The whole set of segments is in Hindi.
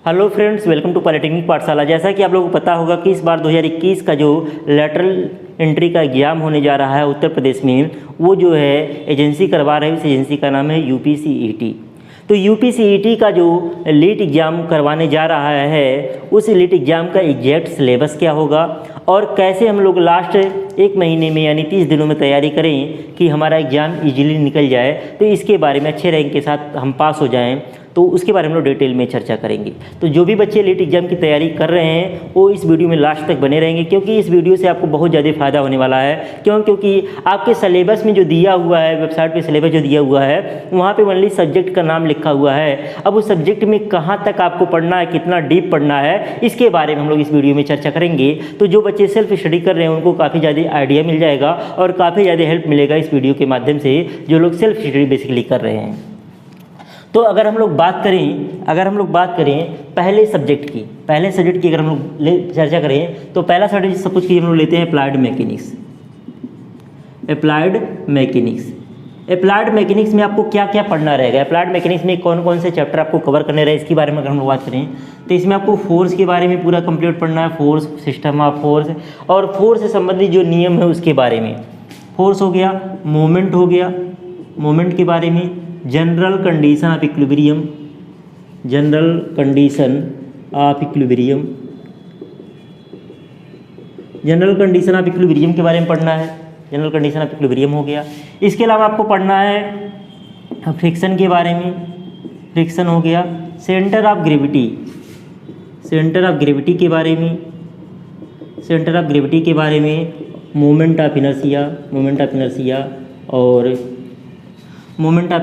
Hello friends, welcome to polytechnic Pathshala. जैसा कि आप लोगों को पता होगा कि इस बार 2021 का जो लेटरल एंट्री का एग्ज़ाम होने जा रहा है उत्तर प्रदेश में, वो जो है एजेंसी करवा रही है। उस एजेंसी का नाम है यूपीसीईटी। तो यूपीसीईटी का जो लीट एग्ज़ाम करवाने जा रहा है, उस लीट एग्ज़ाम का एग्जैक्ट सिलेबस क्या होगा और कैसे हम लोग लास्ट एक महीने में यानी 30 दिनों में तैयारी करें कि हमारा एग्ज़ाम इजीली निकल जाए, तो इसके बारे में अच्छे रैंक के साथ हम पास हो जाएं, तो उसके बारे में हम लोग डिटेल में चर्चा करेंगे। तो जो भी बच्चे लीट एग्ज़ाम की तैयारी कर रहे हैं वो इस वीडियो में लास्ट तक बने रहेंगे, क्योंकि इस वीडियो से आपको बहुत ज़्यादा फायदा होने वाला है। क्योंकि आपके सिलेबस में जो दिया हुआ है, वेबसाइट पे सिलेबस जो दिया हुआ है, वहाँ पे ओनली सब्जेक्ट का नाम लिखा हुआ है। अब उस सब्जेक्ट में कहाँ तक आपको पढ़ना है, कितना डीप पढ़ना है, इसके बारे में हम लोग इस वीडियो में चर्चा करेंगे। तो जो बच्चे सेल्फ स्टडी कर रहे हैं उनको काफ़ी ज़्यादा आइडिया मिल जाएगा और काफ़ी ज़्यादा हेल्प मिलेगा इस वीडियो के माध्यम से, जो लोग सेल्फ स्टडी बेसिकली कर रहे हैं। तो अगर हम लोग बात करें पहले सब्जेक्ट की अगर हम लोग चर्चा करें, तो पहला सब्जेक्ट सपोज कि हम लोग लेते हैं अप्लाइड मैकेनिक्स में आपको क्या क्या पढ़ना रहेगा। अप्लाइड मैकेनिक्स में कौन कौन से चैप्टर आपको कवर करने रहे, इसके बारे में अगर हम लोग बात करें तो इसमें आपको फोर्स के बारे में पूरा कंप्लीट पढ़ना है। फोर्स, सिस्टम ऑफ फोर्स और फोर्स से संबंधित जो नियम है उसके बारे में। फोर्स हो गया, मोमेंट हो गया, मोमेंट के बारे में, जनरल कंडीशन ऑफ इक्विलिब्रियम के बारे में पढ़ना है। जनरल कंडीशन ऑफ इक्विलिब्रियम हो गया। इसके अलावा आपको पढ़ना है फ्रिक्शन के बारे में, फ्रिक्शन हो गया। सेंटर ऑफ ग्रेविटी के बारे में, मोमेंट ऑफ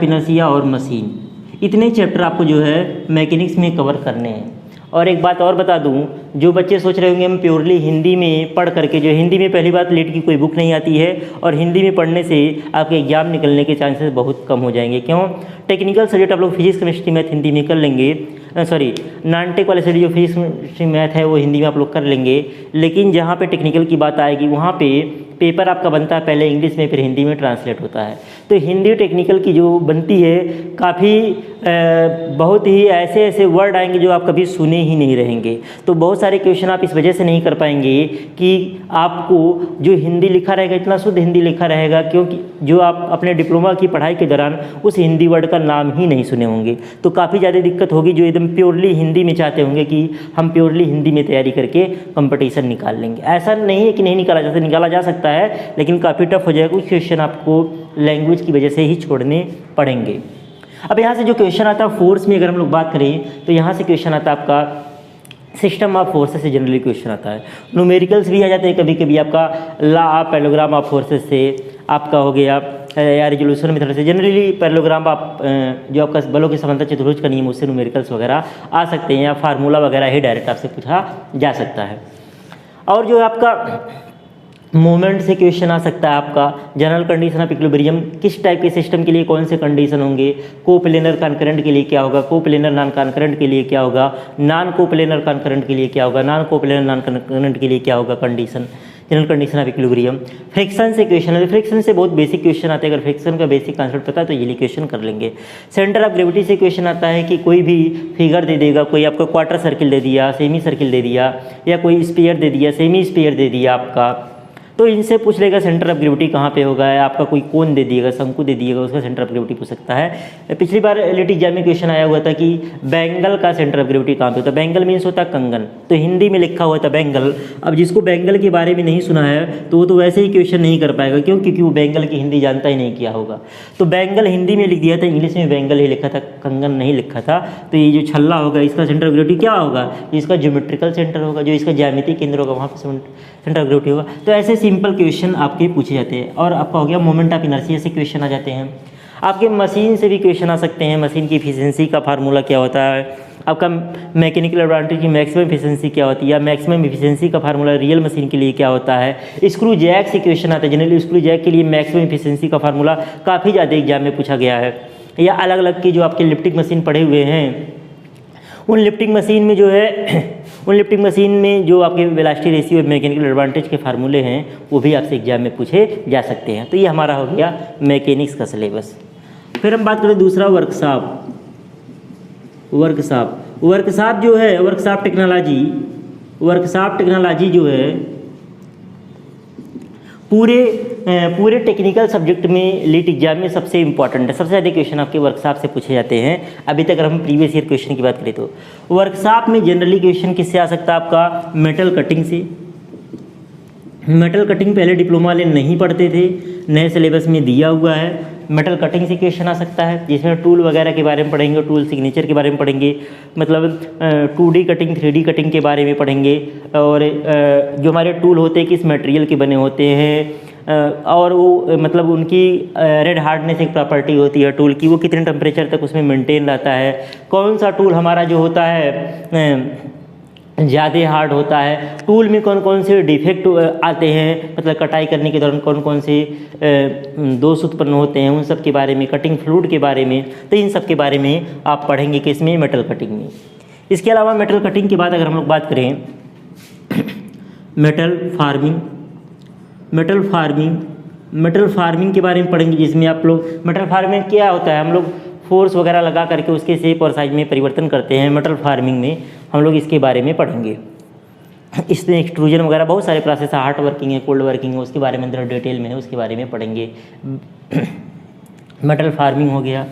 इनर्शिया और मशीन। इतने चैप्टर आपको जो है मैकेनिक्स में कवर करने हैं। और एक बात और बता दूं, जो बच्चे सोच रहे होंगे हम प्योरली हिंदी में पढ़ करके, जो हिंदी में पहली बात लीट की कोई बुक नहीं आती है और हिंदी में पढ़ने से आपके एग्जाम निकलने के चांसेस बहुत कम हो जाएंगे। क्यों? टेक्निकल सब्जेक्ट आप लोग फिजिक्स, केमिस्ट्री, मैथ हिंदी में कर लेंगे, नॉन टेक वाले सब्जेक्ट जो फिजिक्स, केमिस्ट्री, मैथ है वो हिंदी में आप लोग कर लेंगे। लेकिन जहाँ पे टेक्निकल की बात आएगी वहाँ पे पेपर आपका बनता है पहले इंग्लिश में, फिर हिंदी में ट्रांसलेट होता है। तो हिंदी टेक्निकल की जो बनती है, काफ़ी बहुत ही ऐसे वर्ड आएंगे जो आप कभी सुने ही नहीं रहेंगे। तो बहुत सारे क्वेश्चन आप इस वजह से नहीं कर पाएंगे कि आपको जो हिंदी लिखा रहेगा इतना शुद्ध हिंदी लिखा रहेगा, क्योंकि जो आप अपने डिप्लोमा की पढ़ाई के दौरान उस हिंदी वर्ड का नाम ही नहीं सुने होंगे। तो काफ़ी ज़्यादा दिक्कत होगी जो एकदम प्योरली हिंदी में चाहते होंगे कि हम प्योरली हिंदी में तैयारी करके कंपटीशन निकाल लेंगे। ऐसा नहीं है कि नहीं निकाला जा सकता है, लेकिन काफ़ी टफ हो जाएगा। कुछ क्वेश्चन आपको लैंग्वेज की वजह से ही छोड़ने पड़ेंगे। अब यहाँ से जो क्वेश्चन आता है फोर्स में अगर हम लोग बात करें, तो यहाँ से क्वेश्चन आता है आपका सिस्टम ऑफ फोर्सेस से जनरली क्वेश्चन आता है। न्यूमेरिकल्स भी आ जाते हैं कभी कभी, आपका law of parallelogram of forces से आपका हो गया, या रिजोल्यूशन मेथड से। जनरली पैरेललोग्राम आप जो आपका बलों के समांतर चतुर्भुज का नियम, उससे न्यूमेरिकल्स वगैरह आ सकते हैं, या फार्मूला वगैरह ही डायरेक्ट आपसे पूछा जा सकता है। और जो आपका मोमेंट से क्वेश्चन आ सकता है आपका जनरल कंडीशन ऑफ इक्विलिब्रियम, किस टाइप के सिस्टम के लिए कौन से कंडीशन होंगे, कोप्लेनर कॉन्करेंट के लिए क्या होगा, कोप्लेनर नॉन कॉन्करेंट के लिए क्या होगा, नॉन कोप्लेनर कॉन्करेंट के लिए क्या होगा, नॉन कोप्लेनर नॉन कॉन्करेंट के लिए क्या होगा condition, general condition of equilibrium. Friction से क्वेश्चन है, फ्रिक्शन से बहुत बेसिक क्वेश्चन आते हैं। अगर फ्रिक्शन का बेसिक कॉन्सेप्ट पता है तो ये क्वेश्चन कर लेंगे। सेंटर ऑफ ग्रेविटी से क्वेश्चन आता है कि कोई भी फिगर दे देगा, कोई आपको क्वार्टर सर्किल दे दिया, सेमी सर्किल दे दिया, या कोई स्फीयर दे दिया, सेमी स्फीयर दे दिया आपका, तो इनसे पूछ लेगा सेंटर ऑफ ग्रेविटी कहाँ पे होगा। आपका कोई कोन दे दिएगा, शंकु दे दिएगा, उसका सेंटर ऑफ ग्रेविटी पूछ सकता है। पिछली बार लीट एग्जाम में क्वेश्चन आया हुआ था कि बैंगल का सेंटर ऑफ ग्रेविटी कहाँ पे होता है। बैंगल मीन्स होता है कंगन, तो हिंदी में लिखा हुआ था बैंगल। अब जिसको बैंगल के बारे में नहीं सुना है तो वो तो वैसे ही क्वेश्चन नहीं कर पाएगा, क्यों? क्योंकि वो बैंगल की हिंदी जानता ही नहीं किया होगा। तो बैंगल हिंदी में लिख दिया था, इंग्लिश में बैंगल ही लिखा था, कंगन नहीं लिखा था। तो ये जो छल्ला होगा इसका सेंटर ऑफ ग्रेविटी क्या होगा, इसका ज्योमेट्रिकल सेंटर होगा, जो इसका ज्यामितीय केंद्र होगा वहाँ पर सेंटर ऑफ ग्रेविटी होगा। तो ऐसे सिंपल क्वेश्चन आपके पूछे जाते हैं। और आपका हो गया मोमेंट ऑफ इनर्शिया से क्वेश्चन आ जाते हैं। आपके मशीन से भी क्वेश्चन आ सकते हैं। मशीन की एफिशिएंसी का फार्मूला क्या होता है, आपका मैकेनिकल एडवांटेज की मैक्सिमम एफिशिएंसी क्या होती है, या मैक्सिमम एफिशिएंसी का फार्मूला रियल मशीन के लिए क्या होता है। स्क्रू जैक से क्वेश्चन आता है। जनरली स्क्रू जैक के लिए मैक्सिमम एफिशिएंसी का फार्मूला काफ़ी ज़्यादा एग्जाम में पूछा गया है। या अलग अलग की जो आपके लिफ्टिंग मशीन पढ़े हुए हैं, उन लिफ्टिंग मशीन में जो आपके वेलोसिटी रेशियो मैकेनिकल एडवांटेज के फार्मूले हैं वो भी आपसे एग्जाम में पूछे जा सकते हैं। तो ये हमारा हो गया मैकेनिक्स का सिलेबस। फिर हम बात करें दूसरा वर्कशॉप। वर्कशॉप जो है, वर्कशॉप टेक्नोलॉजी जो है पूरे टेक्निकल सब्जेक्ट में लीट एग्जाम में सबसे इंपॉर्टेंट है। सबसे ज़्यादा क्वेश्चन आपके वर्कशॉप से पूछे जाते हैं। अभी तक अगर हम प्रीवियस ईयर क्वेश्चन की बात करें तो वर्कशॉप में जनरली क्वेश्चन किससे आ सकता है आपका, मेटल कटिंग से। मेटल कटिंग पहले डिप्लोमा वाले नहीं पढ़ते थे, नए सिलेबस में दिया हुआ है। मेटल कटिंग से क्वेश्चन आ सकता है, जिसमें टूल वगैरह के बारे में पढ़ेंगे, टूल सिग्नेचर के बारे में पढ़ेंगे, मतलब 2D कटिंग 3D कटिंग के बारे में पढ़ेंगे, और जो हमारे टूल होते हैं किस मटेरियल के बने होते हैं, और वो मतलब उनकी रेड हार्डनेस एक प्रॉपर्टी होती है टूल की, वो कितने टेम्परेचर तक उसमें मेंटेन रहता है, कौन सा टूल हमारा जो होता है ज़्यादा हार्ड होता है, टूल में कौन कौन से डिफेक्ट आते हैं, मतलब कटाई करने के दौरान कौन कौन से दोष उत्पन्न होते हैं, उन सब के बारे में, कटिंग फ्लूइड के बारे में, तो इन सब के बारे में आप पढ़ेंगे किसमें, मेटल कटिंग में। इसके अलावा मेटल कटिंग के बाद अगर हम लोग बात करें मेटल फार्मिंग के बारे में पढ़ेंगे, जिसमें आप लोग मेटल फार्मिंग क्या होता है, हम लोग फोर्स वगैरह लगा करके उसके शेप और साइज में परिवर्तन करते हैं। मेटल फार्मिंग में हम लोग इसके बारे में पढ़ेंगे। इसमें एक्सट्रूजन वगैरह बहुत सारे प्रोसेस है, हॉट वर्किंग है, कोल्ड वर्किंग है, उसके बारे में अंदर डिटेल में है, उसके बारे में पढ़ेंगे। मेटल फार्मिंग हो गया।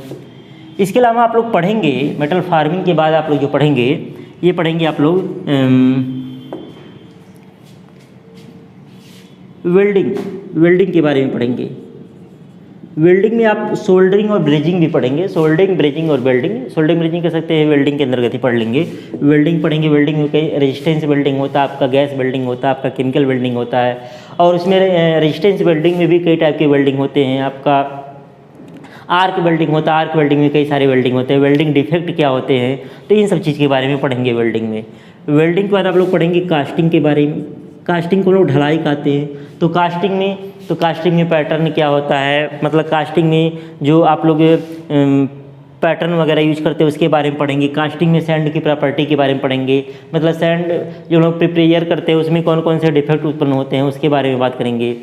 इसके अलावा आप लोग पढ़ेंगे मेटल फार्मिंग के बाद आप लोग जो पढ़ेंगे, ये पढ़ेंगे आप लोग वेल्डिंग के बारे में पढ़ेंगे। वेल्डिंग में आप सोल्डरिंग और ब्रेजिंग भी पढ़ेंगे, सोल्डरिंग, ब्रेजिंग और वेल्डिंग। सोल्डरिंग ब्रेजिंग कर सकते हैं, वेल्डिंग के अंतर्गत ही पढ़ लेंगे। वेल्डिंग पढ़ेंगे, वेल्डिंग में कई रेजिस्टेंस वेल्डिंग होता है, आपका गैस वेल्डिंग होता है, आपका केमिकल वेल्डिंग होता है, और उसमें रेजिस्टेंस वेल्डिंग में भी कई टाइप के वेल्डिंग होते हैं। आपका आर्क वेल्डिंग होता है, आर्क वेल्डिंग में कई सारे वेल्डिंग होते हैं, वेल्डिंग डिफेक्ट क्या होते हैं, तो इन सब चीज़ के बारे में पढ़ेंगे वेल्डिंग में। वेल्डिंग के बाद आप लोग पढ़ेंगे कास्टिंग के बारे में। कास्टिंग को लोग ढलाई कहते हैं, तो कास्टिंग में पैटर्न क्या होता है, मतलब कास्टिंग में जो आप लोग पैटर्न वगैरह यूज करते हैं उसके बारे में पढ़ेंगे। कास्टिंग में सैंड की प्रॉपर्टी के बारे में पढ़ेंगे, मतलब सैंड जो लोग प्रिपेयर करते हैं उसमें कौन कौन से डिफेक्ट उत्पन्न होते हैं उसके बारे में बात करेंगे,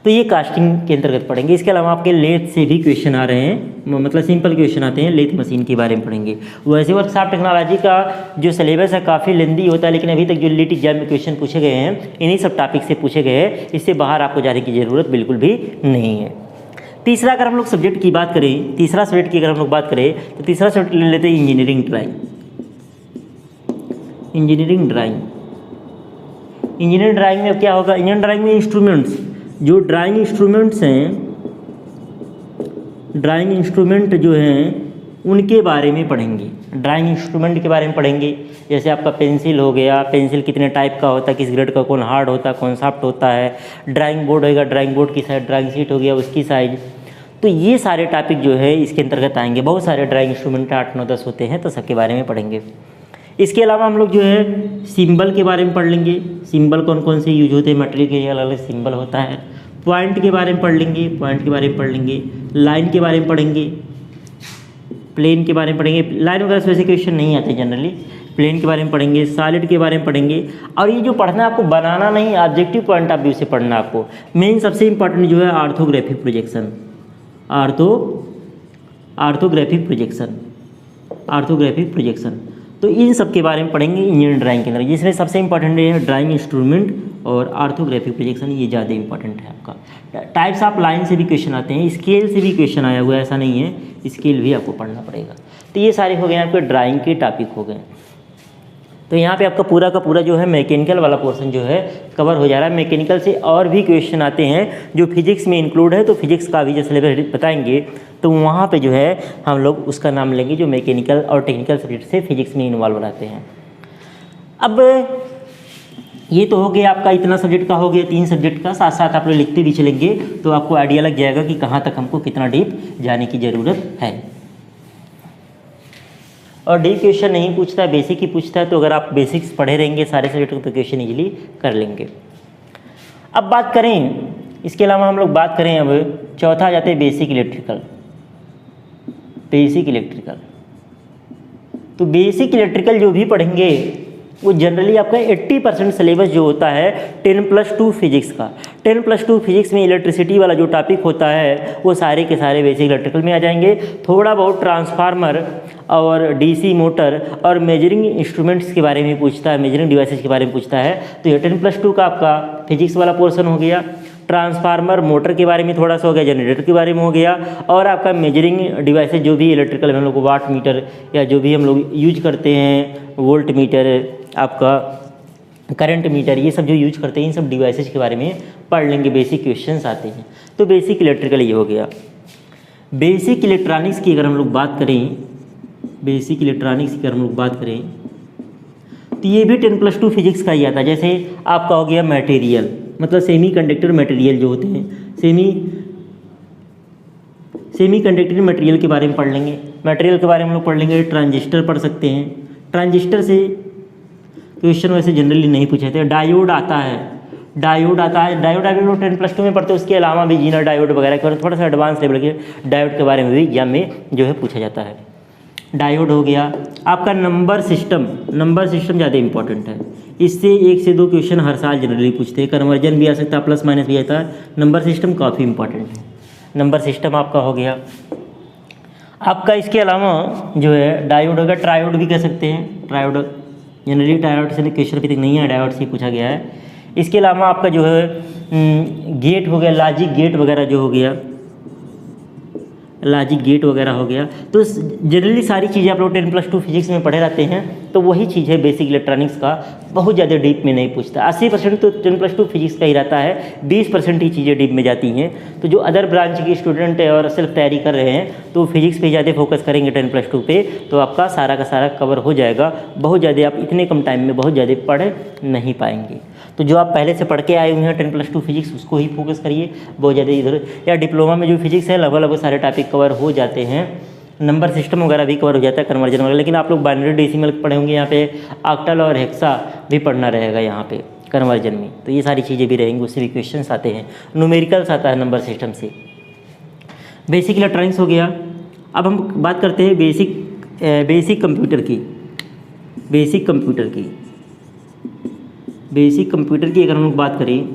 तो ये कास्टिंग के अंतर्गत पढ़ेंगे। इसके अलावा आपके लेथ से भी क्वेश्चन आ रहे हैं, मतलब सिंपल क्वेश्चन आते हैं, लेथ मशीन के बारे में पढ़ेंगे। वैसे वर्कशॉप टेक्नोलॉजी का जो सिलेबस है काफ़ी लेंदी होता है, लेकिन अभी तक जो लीट एग्जाम में क्वेश्चन पूछे गए हैं इन्हीं सब टॉपिक से पूछे गए हैं, इससे बाहर आपको जाने की ज़रूरत बिल्कुल भी नहीं है। तीसरा अगर हम लोग सब्जेक्ट की बात करें, तीसरा सब्जेक्ट की अगर हम लोग बात करें तो तीसरा सब्जेक्ट ले लेते हैं इंजीनियरिंग ड्राइंग। इंजीनियरिंग ड्राइंग में क्या होगा, इंजीनियरिंग ड्राइंग में इंस्ट्रूमेंट्स, जो ड्राइंग इंस्ट्रूमेंट्स हैं, ड्राइंग इंस्ट्रूमेंट जो हैं उनके बारे में पढ़ेंगे। ड्राइंग इंस्ट्रूमेंट के बारे में पढ़ेंगे, जैसे आपका पेंसिल हो गया, पेंसिल कितने टाइप का होता है, किस ग्रेड का, कौन हार्ड होता है, कौन सॉफ्ट होता है। ड्राइंग बोर्ड होगा, ड्राइंग बोर्ड की साइज, ड्राइंग शीट हो गया उसकी साइज, तो ये सारे टॉपिक जो है इसके अंतर्गत आएंगे। बहुत सारे ड्राइंग इंस्ट्रूमेंट 8, 9, 10 होते हैं, तो सबके बारे में पढ़ेंगे। इसके अलावा हम लोग जो है सिंबल के बारे में पढ़ लेंगे, सिंबल कौन कौन से यूज होते हैं, मटेरियल के अलग अलग सिंबल होता है। पॉइंट के बारे में पढ़ लेंगे, लाइन के बारे में पढ़ेंगे, प्लेन के बारे में पढ़ेंगे। लाइन वगैरह स्पेसिफिकेशन नहीं आते जनरली, प्लेन के बारे में पढ़ेंगे, सॉलिड के बारे में पढ़ेंगे। और ये जो पढ़ना है आपको बनाना नहीं, ऑब्जेक्टिव पॉइंट ऑफ व्यू से पढ़ना आपको। मेन सबसे इंपॉर्टेंट जो है ऑर्थोग्राफिक प्रोजेक्शन, ऑर्थोग्राफिक प्रोजेक्शन, तो इन सब के बारे में पढ़ेंगे इंजीनियरिंग ड्राइंग के अंदर, जिसमें सबसे इंपॉर्टेंट है ड्राइंग इंस्ट्रूमेंट और ऑर्थोग्राफिक प्रोजेक्शन, ये ज़्यादा इंपॉर्टेंट है आपका। टाइप्स ऑफ लाइन से भी क्वेश्चन आते हैं, स्केल से भी क्वेश्चन आया हुआ है, ऐसा नहीं है, स्केल भी आपको पढ़ना पड़ेगा। तो ये सारे हो गए आपके ड्राइंग के टॉपिक हो गए। तो यहाँ पे आपका पूरा का पूरा जो है मैकेनिकल वाला पोर्शन जो है कवर हो जा रहा है। मैकेनिकल से और भी क्वेश्चन आते हैं जो फिजिक्स में इंक्लूड है, तो फिजिक्स का भी जो सिलेबस बताएंगे तो वहाँ पे जो है हम लोग उसका नाम लेंगे, जो मैकेनिकल और टेक्निकल सब्जेक्ट से फिजिक्स में इन्वॉल्व रहते हैं। अब ये तो हो गया आपका, इतना सब्जेक्ट का हो गया, 3 सब्जेक्ट का। साथ साथ आप लोग लिखते भी चलेंगे तो आपको आइडिया लग जाएगा कि कहाँ तक हमको कितना डीप जाने की ज़रूरत है। और डीप क्वेश्चन नहीं पूछता है, बेसिक ही पूछता है, तो अगर आप बेसिक्स पढ़े रहेंगे सारे सब्जेक्ट तो क्वेश्चन इजीली कर लेंगे। अब बात करें, इसके अलावा हम लोग बात करें, अब चौथा आ जाते हैं बेसिक इलेक्ट्रिकल। तो बेसिक इलेक्ट्रिकल जो भी पढ़ेंगे वो जनरली आपका 80% सिलेबस जो होता है 10+2 फिजिक्स का, 10+2 फिजिक्स में इलेक्ट्रिसिटी वाला जो टॉपिक होता है वो सारे के सारे बेसिक इलेक्ट्रिकल में आ जाएंगे। थोड़ा बहुत ट्रांसफार्मर और डीसी मोटर और मेजरिंग इंस्ट्रूमेंट्स के बारे में पूछता है, मेजरिंग डिवाइसेस के बारे में पूछता है। तो ये 10+2 का आपका फिजिक्स वाला पोर्शन हो गया। ट्रांसफार्मर मोटर के बारे में थोड़ा सा हो गया, जनरेटर के बारे में हो गया, और आपका मेजरिंग डिवाइसेस जो भी इलेक्ट्रिकल हम लोग वाट मीटर या जो भी हम लोग यूज करते हैं, वोल्ट मीटर, आपका करंट मीटर, ये सब जो यूज करते हैं इन सब डिवाइसेस के बारे में पढ़ लेंगे। बेसिक क्वेश्चंस आते हैं। तो बेसिक इलेक्ट्रिकल ये हो गया। बेसिक इलेक्ट्रॉनिक्स की अगर हम लोग बात करें, बेसिक इलेक्ट्रॉनिक्स की अगर हम लोग बात करें तो ये भी 10+2 फिजिक्स का ही आता है। जैसे आपका हो गया मटेरियल, मतलब सेमी कंडक्टर मटेरियल जो होते हैं, सेमी कंडक्टर मटेरियल के बारे में पढ़ लेंगे। मटेरियल के बारे में हम लोग पढ़ लेंगे। ट्रांजिस्टर पढ़ सकते हैं। ट्रांजिस्टर से क्वेश्चन वैसे जनरली नहीं पूछे थे। डायोड आता है, डायोड अभी लोग 10+2 में पढ़ते हैं। उसके अलावा भी जीनर डायोड वगैरह के थोड़ा सा एडवांस लेवल के डायोड के बारे में भी एग्जाम में जो है पूछा जाता है। डायोड हो गया। आपका नंबर सिस्टम ज़्यादा इंपॉर्टेंट है। इससे 1 से 2 क्वेश्चन हर साल जनरली पूछते हैं। कन्वर्जन भी आ सकता है, प्लस माइनस भी आता है। नंबर सिस्टम काफ़ी इंपॉर्टेंट है। नंबर सिस्टम आपका हो गया। आपका इसके अलावा जो है डायोड होगा, ट्रायोड भी कह सकते हैं। ट्रायोड जनरली डायोड से क्वेश्चन अभी तक नहीं है, डायोड से पूछा गया है। इसके अलावा आपका जो है गेट हो गया, लॉजिक गेट वगैरह जो हो गया, लॉजिक गेट वगैरह हो गया। तो जनरली सारी चीज़ें आप लोग 10+2 फिजिक्स में पढ़े रहते हैं। तो वही चीज़ है बेसिक इलेक्ट्रॉनिक्स का, बहुत ज़्यादा डीप में नहीं पूछता। 80% तो 10+2 फिजिक्स का ही रहता है, 20% ही चीज़ें डीप में जाती हैं। तो जो अदर ब्रांच के स्टूडेंट है और सेल्फ तैयारी कर रहे हैं तो फिजिक्स पे ज़्यादा फोकस करेंगे 10+2 पे, तो आपका सारा का सारा कवर हो जाएगा। बहुत ज़्यादा आप इतने कम टाइम में बहुत ज़्यादा पढ़ नहीं पाएंगे। तो जो आप पहले से पढ़ के आए हुए हैं 10+2 फिजिक्स, उसको ही फोकस करिए। बहुत ज़्यादा इधर या डिप्लोमा में जो फिजिक्स है लगभग सारे टॉपिक कवर हो जाते हैं। नंबर सिस्टम वगैरह भी कवर हो जाता है, कन्वर्जन वगैरह। लेकिन आप लोग बाइनरी डेसिमल पढ़े होंगे, यहाँ पे ऑक्टल और हेक्सा भी पढ़ना रहेगा यहाँ पे कन्वर्जन में। तो ये सारी चीज़ें भी रहेंगी, उससे भी क्वेश्चंस आते हैं। न्यूमेरिकल्स आता है नंबर सिस्टम से। बेसिक इलेक्ट्रॉनिक्स हो गया। अब हम बात करते हैं बेसिक कंप्यूटर की। बेसिक कंप्यूटर की अगर हम लोग बात करें,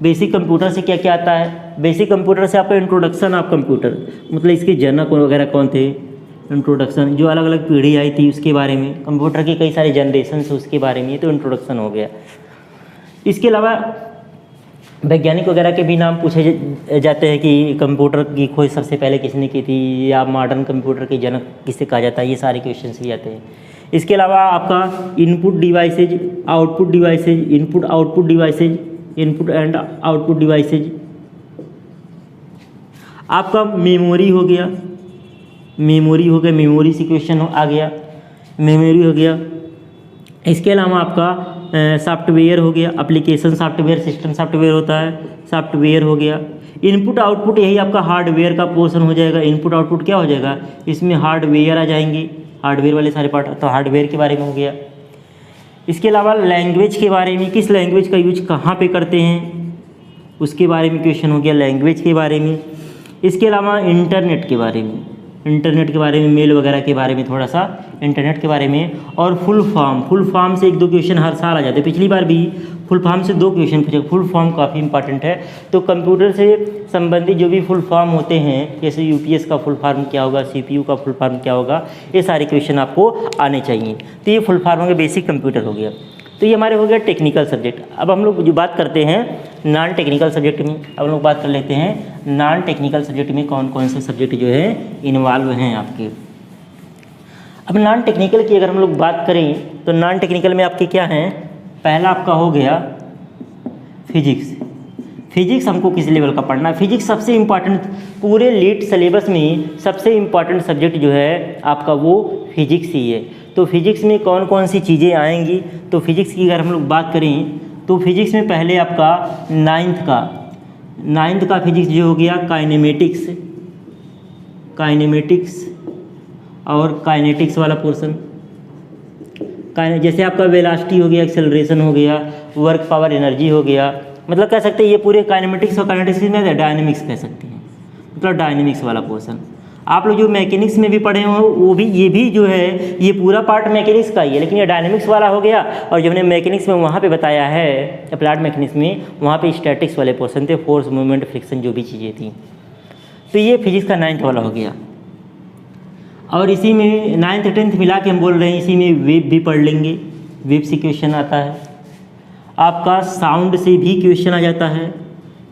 बेसिक कंप्यूटर से क्या क्या आता है। बेसिक कंप्यूटर से आपका इंट्रोडक्शन ऑफ कंप्यूटर, मतलब इसके जनक वगैरह कौन थे, इंट्रोडक्शन, जो अलग अलग पीढ़ी आई थी उसके बारे में, कंप्यूटर के कई सारे जनरेशन से उसके बारे में, तो इंट्रोडक्शन हो गया। इसके अलावा वैज्ञानिक वगैरह के भी नाम पूछे जाते हैं कि कंप्यूटर की खोज सबसे पहले किसने की थी, या मॉडर्न कंप्यूटर के जनक किसे कहा जाता है। ये सारे क्वेश्चन भी आते हैं। इसके अलावा आपका input devices, output devices, input output devices, input and output devices. आपका मेमोरी हो गया, मेमोरी से क्वेश्चन आ गया, मेमोरी हो गया। इसके अलावा आपका सॉफ्टवेयर हो गया, एप्लीकेशन सॉफ्टवेयर, सिस्टम सॉफ्टवेयर होता है, सॉफ्टवेयर हो गया। इनपुट आउटपुट यही आपका हार्डवेयर का पोर्शन हो जाएगा। इनपुट आउटपुट क्या हो जाएगा, इसमें हार्डवेयर आ जाएंगे, हार्डवेयर वाले सारे पार्ट, तो हार्डवेयर के बारे में हो गया। इसके अलावा लैंग्वेज के बारे में, किस लैंग्वेज का यूज कहाँ पे करते हैं उसके बारे में क्वेश्चन हो गया, लैंग्वेज के बारे में। इसके अलावा इंटरनेट के बारे में, मेल वगैरह के बारे में, थोड़ा सा इंटरनेट के बारे में। और फुल फॉर्म से 1-2 क्वेश्चन हर साल आ जाते हैं। पिछली बार भी फुल फॉर्म से 2 क्वेश्चन पूछे। फुल फॉर्म काफ़ी इंपॉर्टेंट है। तो कंप्यूटर से संबंधित जो भी फुल फॉर्म होते हैं, जैसे यूपीएस का फुल फॉर्म क्या होगा, सीपीयू का फुल फॉर्म क्या होगा, ये सारे क्वेश्चन आपको आने चाहिए। तो ये फुल फॉर्म हो गया, बेसिक कंप्यूटर हो गया। तो ये हमारे हो गया टेक्निकल सब्जेक्ट। अब हम लोग जो बात करते हैं नॉन टेक्निकल सब्जेक्ट में, अब हम लोग बात कर लेते हैं नॉन टेक्निकल सब्जेक्ट में कौन कौन से सब्जेक्ट जो है इन्वॉल्व हैं आपके। अब नॉन टेक्निकल की अगर हम लोग बात करें तो नॉन टेक्निकल में आपके क्या हैं, पहला आपका हो गया फिजिक्स हमको किस लेवल का पढ़ना है। फिजिक्स सबसे इम्पॉर्टेंट, पूरे लीट सिलेबस में सबसे इम्पॉर्टेंट सब्जेक्ट जो है आपका वो फिजिक्स ही है। तो फिजिक्स में कौन कौन सी चीज़ें आएंगी, तो फिजिक्स की अगर हम लोग बात करें तो फिजिक्स में पहले आपका नाइन्थ का फिजिक्स जो हो गया काइनेमेटिक्स और काइनेटिक्स वाला पोर्शन। जैसे आपका वेलोसिटी हो गया, एक्सेलरेशन हो गया, वर्क पावर एनर्जी हो गया, मतलब कह सकते हैं ये पूरे काइनेमेटिक्स और काइनेटिक्स में डायनेमिक्स कह सकते हैं, मतलब डायनेमिक्स वाला पोर्शन। आप लोग जो मैकेनिक्स में भी पढ़े हो वो भी, ये भी जो है ये पूरा पार्ट मैकेनिक्स का ही है, लेकिन ये डायनेमिक्स वाला हो गया। और जब हमने मैकेनिक्स में वहाँ पे बताया है अप्लाइड मैकेनिक्स में, वहाँ पे स्टैटिक्स वाले पोर्शन थे, फोर्स मूवमेंट फ्रिक्शन जो भी चीज़ें थी। तो ये फिजिक्स का 9th वाला हो गया। और इसी में 9th 10th मिला के हम बोल रहे हैं, इसी में वेव भी पढ़ लेंगे, वेव से क्वेश्चन आता है। आपका साउंड से भी क्वेश्चन आ जाता है,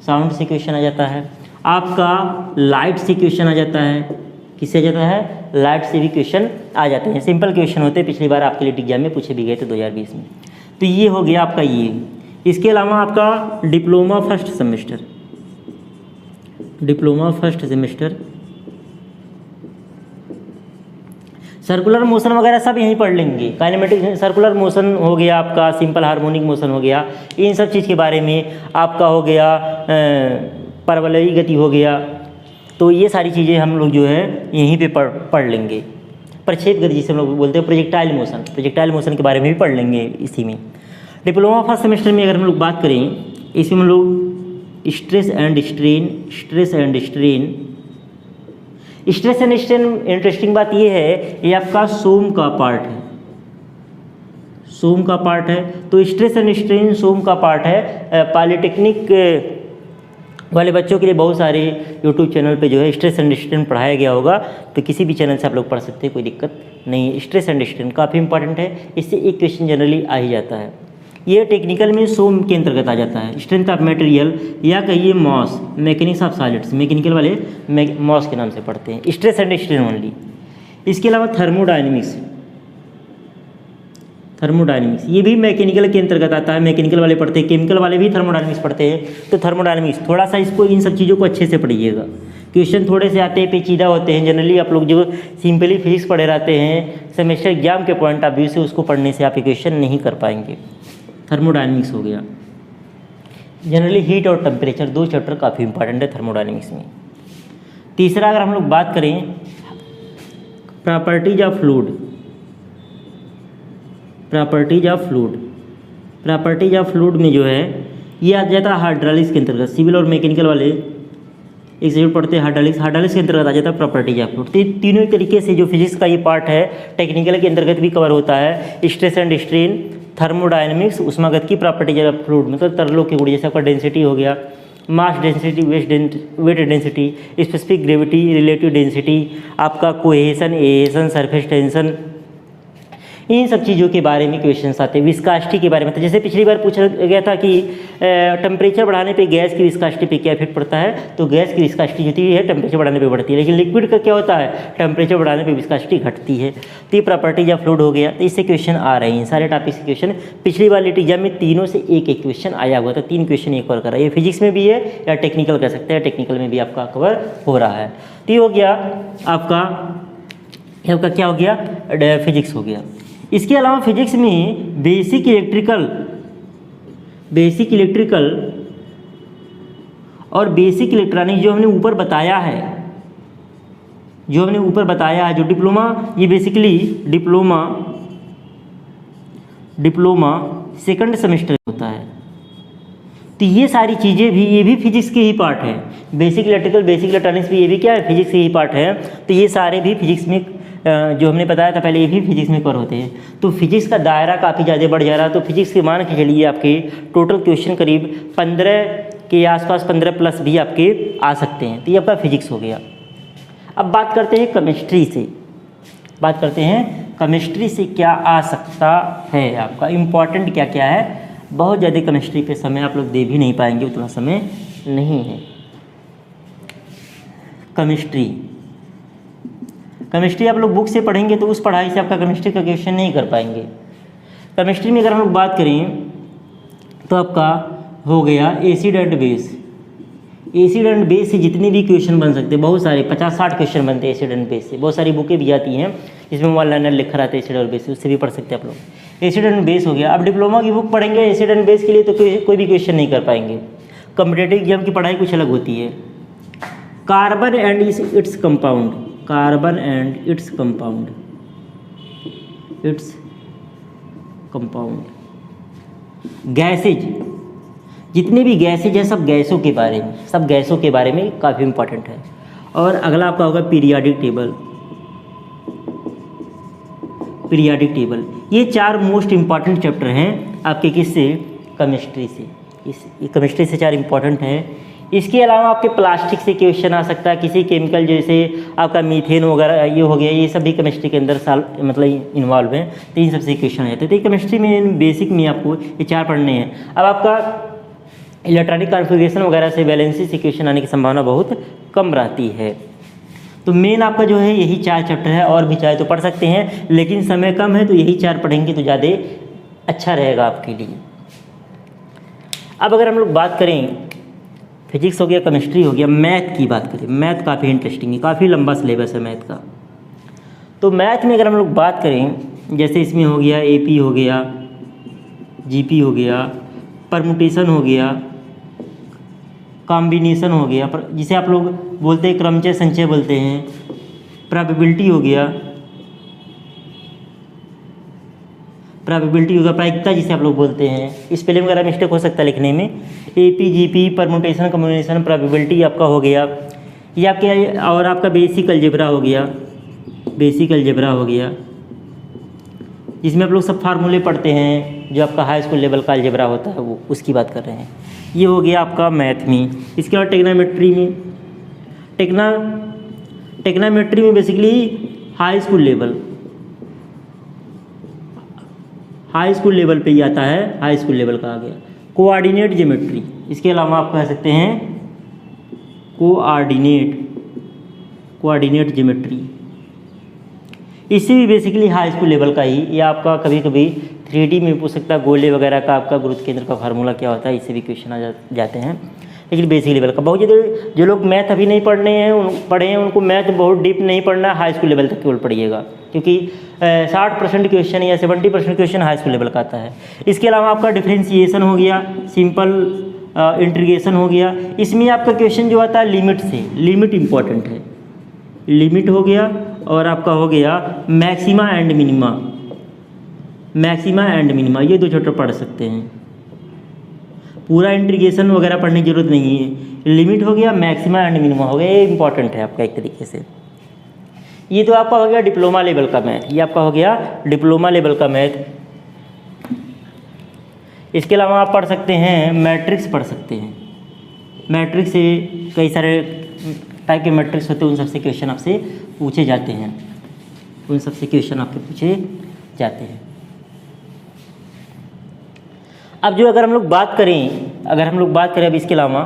साउंड से क्वेश्चन आ जाता है। आपका लाइट से क्वेश्चन आ जाता है, किससे आ जाता है, लाइट से भी क्वेश्चन आ जाते हैं। सिंपल क्वेश्चन होते हैं, पिछली बार आपके लिए एग्जाम में पूछे भी गए थे 2020 में। तो ये हो गया आपका ये। इसके अलावा आपका diploma first semester, diploma first semester, circular motion वगैरह सब यहीं पढ़ लेंगे। काइनेमेटिक सर्कुलर मोशन हो गया आपका, सिंपल हार्मोनिक मोशन हो गया, इन सब चीज़ के बारे में आपका हो गया, परवलयी गति हो गया। तो ये सारी चीज़ें हम लोग जो है यहीं पे पढ़ लेंगे। प्रक्षेप गति जिसे हम लोग बोलते हैं, प्रोजेक्टाइल मोशन, प्रोजेक्टाइल मोशन के बारे में भी पढ़ लेंगे इसी में। डिप्लोमा फर्स्ट सेमेस्टर में अगर हम लोग बात करें, इसमें हम लोग stress and strain, stress and strain, stress and strain interesting बात ये है, ये आपका सोम का पार्ट है, सोम का पार्ट है। तो स्ट्रेस एंड स्ट्रेन सोम का पार्ट है। पॉलिटेक्निक वाले बच्चों के लिए बहुत सारे यूट्यूब चैनल पे जो है स्ट्रेस एंड स्ट्रेन पढ़ाया गया होगा, तो किसी भी चैनल से आप लोग पढ़ सकते हैं, कोई दिक्कत नहीं है। स्ट्रेस एंड स्ट्रेन काफ़ी इंपॉर्टेंट है, इससे एक क्वेश्चन जनरली आ ही जाता है। ये टेक्निकल में सोम के अंतर्गत आ जाता है। स्ट्रेंथ ऑफ मटेरियल या कहिए MOS, mechanics of solids, mechanical वाले मॉस के नाम से पढ़ते हैं, स्ट्रेस एंड स्ट्रेन ओनली। इसके अलावा थर्मोडायनेमिक्स, थर्मोडायनेमिक्स ये भी मैकेनिकल के अंतर्गत आता है, मैकेनिकल वाले पढ़ते हैं, केमिकल वाले भी थर्मोडायनेमिक्स पढ़ते हैं। तो थर्मोडायनेमिक्स थोड़ा सा इसको, इन सब चीज़ों को अच्छे से पढ़िएगा। क्वेश्चन थोड़े से आते हैं, पेचीदा होते हैं। जनरली आप लोग जो सिंपली फिजिक्स पढ़े रहते हैं, सेमेस्टर एग्जाम के पॉइंट ऑफ व्यू से उसको पढ़ने से आप क्वेश्चन नहीं कर पाएंगे। थर्मोडायनेमिक्स हो गया। जनरली हीट और टेम्परेचर, दो चैप्टर काफ़ी इंपॉर्टेंट है थर्मोडायनेमिक्स में। तीसरा अगर हम लोग बात करें, properties of fluid, properties of fluid, properties of fluid में जो है ये आ जाता है हाइड्रोलिक्स के अंतर्गत। सिविल और मैकेनिकल वाले एक सब्जेक्ट पढ़ते हैं हाइड्रोलिक्स, हाइड्रोलिक्स के अंतर्गत आ जाता है प्रॉपर्टीज ऑफ फ्लूइड। तो तीनों तरीके से जो फिजिक्स का ये पार्ट है, टेक्निकल के अंतर्गत भी कवर होता है। स्ट्रेस एंड स्ट्रेन, थर्मोडायनेमिक्स, उष्मागत की प्रॉपर्टीज ऑफ फ्लूइड, मतलब तरलों के गुण, जैसे आपका डेंसिटी हो गया, mass density, weight density, specific gravity, relative density, आपका कोहेसन, एहेसन, सरफेस टेंशन, इन सब चीज़ों के बारे में क्वेश्चंस आते हैं। विस्कासिटी के बारे में, तो जैसे पिछली बार पूछा गया था कि टेम्परेचर बढ़ाने पे गैस की विस्कासिटी पे क्या इफेक्ट पड़ता है, तो गैस की विस्कासिटी होती है टेम्परेचर बढ़ाने पे बढ़ती है, लेकिन लिक्विड का क्या होता है, टेम्परेचर बढ़ाने पे विस्कासिटी घटती है। तो ये प्रॉपर्टीज ऑफ फ्लूइड हो गया। तो इससे क्वेश्चन आ रहे हैं, सारे टॉपिक से क्वेश्चन। पिछली बार लीट एग्जाम में तीनों से एक एक क्वेश्चन आया हुआ था, 3 क्वेश्चन एक और करा। ये फिजिक्स में भी है या टेक्निकल कह सकते हैं, टेक्निकल में भी आपका कवर हो रहा है। तो ये हो गया आपका क्या हो गया, फिजिक्स हो गया। इसके अलावा फिजिक्स में बेसिक इलेक्ट्रिकल और बेसिक इलेक्ट्रॉनिक जो हमने ऊपर बताया है, जो डिप्लोमा, ये बेसिकली डिप्लोमा सेकंड सेमेस्टर होता है। तो ये सारी चीज़ें भी, ये भी फिजिक्स के ही पार्ट है। बेसिक इलेक्ट्रिकल, बेसिक इलेक्ट्रॉनिक्स भी, ये भी क्या है, फिजिक्स के ही पार्ट है। तो ये सारे भी फिजिक्स में, जो हमने बताया था पहले, ये भी फिजिक्स में कवर होते हैं। तो फिजिक्स का दायरा काफ़ी ज़्यादा बढ़ जा रहा है। तो फिजिक्स के मान के चलिए आपके टोटल क्वेश्चन करीब 15 के आसपास, 15 प्लस भी आपके आ सकते हैं। तो ये आपका फिजिक्स हो गया। अब बात करते हैं केमिस्ट्री से, क्या आ सकता है आपका, इम्पॉर्टेंट क्या क्या है। बहुत ज़्यादा केमिस्ट्री पे समय आप लोग दे भी नहीं पाएंगे, उतना समय नहीं है। केमिस्ट्री आप लोग बुक से पढ़ेंगे तो उस पढ़ाई से आपका केमिस्ट्री का क्वेश्चन नहीं कर पाएंगे। केमिस्ट्री में अगर हम लोग बात करें तो आपका हो गया acid and base. Acid and base से जितने भी क्वेश्चन बन सकते हैं, बहुत सारे 50-60 क्वेश्चन बनते हैं एसिड एंड बेस से। बहुत सारी बुकें भी आती हैं जिसमें वन लाइनर लिखा रहता है एसिड और बेस, उससे भी पढ़ सकते हैं आप लोग। एसिड एंड बेस हो गया। अब डिप्लोमा की बुक पढ़ेंगे एसिड एंड बेस के लिए तो कोई भी क्वेश्चन नहीं कर पाएंगे। कॉम्पिटिटिव एग्जाम की पढ़ाई कुछ अलग होती है। Carbon and its compound, carbon and its compound, gases, जितने भी गैसेज हैं सब गैसों के बारे में काफ़ी इंपॉर्टेंट है। और अगला आपका होगा पीरियाडिक टेबल। ये 4 मोस्ट इंपॉर्टेंट चैप्टर हैं आपके, किससे, केमिस्ट्री से। केमिस्ट्री से 4 इंपॉर्टेंट है। इसके अलावा आपके प्लास्टिक से क्वेश्चन आ सकता है, किसी केमिकल जैसे आपका मीथेन वगैरह ये हो गया, ये सब भी केमिस्ट्री के अंदर मतलब इन्वॉल्व हैं, तो इन सबसे क्वेश्चन आते हैं। तो केमिस्ट्री में बेसिक में आपको ये 4 पढ़ने हैं। अब आपका इलेक्ट्रॉनिक कॉन्फ़िगरेशन वगैरह से वैलेंसी से क्वेश्चन आने की संभावना बहुत कम रहती है। तो मेन आपका जो है यही 4 चैप्टर है, और भी चाहे तो पढ़ सकते हैं, लेकिन समय कम है तो यही 4 पढ़ेंगे तो ज़्यादा अच्छा रहेगा आपके लिए। अब अगर हम लोग बात करें, फिजिक्स हो गया, केमिस्ट्री हो गया, मैथ की बात करें। मैथ काफ़ी इंटरेस्टिंग है, काफ़ी लंबा सिलेबस है मैथ का। तो मैथ में अगर हम लोग बात करें, जैसे इसमें हो गया एपी हो गया, जीपी हो गया, परमुटेशन हो गया, कॉम्बिनेशन हो गया, जिसे आप लोग बोलते हैं क्रमचय संचय बोलते हैं, प्रोबेबिलिटी हो गया, प्रोबेबिलिटी होगा, प्रायिकता जिसे आप लोग बोलते हैं। स्पेलिंग वगैरह मिस्टेक हो सकता है लिखने में। AP, GP, permutation, combination, probability आपका हो गया। ये आपके और आपका बेसिक अलजेब्रा हो गया, बेसिक अलजेब्रा हो गया, जिसमें आप लोग सब फार्मूले पढ़ते हैं, जो आपका हाई स्कूल लेवल का अलजेब्रा होता है वो, उसकी बात कर रहे हैं। ये हो गया आपका मैथ में। इसके बाद टेक्नोमेट्री में, टेक्नोमेट्री में बेसिकली हाई स्कूल लेवल पे ही आता है, हाई स्कूल लेवल का आ गया। कोऑर्डिनेट ज्योमेट्री, इसके अलावा आप कह सकते हैं कोऑर्डिनेट ज्योमेट्री, इससे भी बेसिकली हाई स्कूल लेवल का ही। या आपका कभी कभी 3D में पूछ सकता है, गोले वगैरह का आपका गुरुत्व केंद्र का फार्मूला क्या होता है, इससे भी क्वेश्चन आ जाते हैं। लेकिन बेसिक लेवल का बहुत ज़्यादा, जो लोग मैथ अभी नहीं पढ़े हैं उनको मैथ बहुत डीप नहीं पढ़ना है, हाई स्कूल लेवल तक केवल पढ़िएगा, क्योंकि 60% क्वेश्चन या 70% क्वेश्चन हाई स्कूल लेवल का आता है। इसके अलावा आपका डिफरेंशिएशन हो गया, सिंपल इंटीग्रेशन हो गया। इसमें आपका क्वेश्चन जो आता है लिमिट से, लिमिट इम्पॉर्टेंट है, लिमिट हो गया। और आपका हो गया मैक्सिमा एंड मिनिमा, ये 2 चैप्टर पढ़ सकते हैं। पूरा इंटीग्रेशन वगैरह पढ़ने की जरूरत नहीं है। लिमिट हो गया, मैक्सिमा एंड मिनिमा हो गया, ये इंपॉर्टेंट है आपका एक तरीके से। ये तो आपका हो गया डिप्लोमा लेवल का मैथ, ये आपका हो गया डिप्लोमा लेवल का मैथ। इसके अलावा आप पढ़ सकते हैं मैट्रिक्स, पढ़ सकते हैं। मैट्रिक्स से कई सारे टाइप के मैट्रिक्स होते हैं, उन सबसे क्वेश्चन आपसे पूछे जाते हैं, अब जो अगर हम लोग बात करें अब इसके अलावा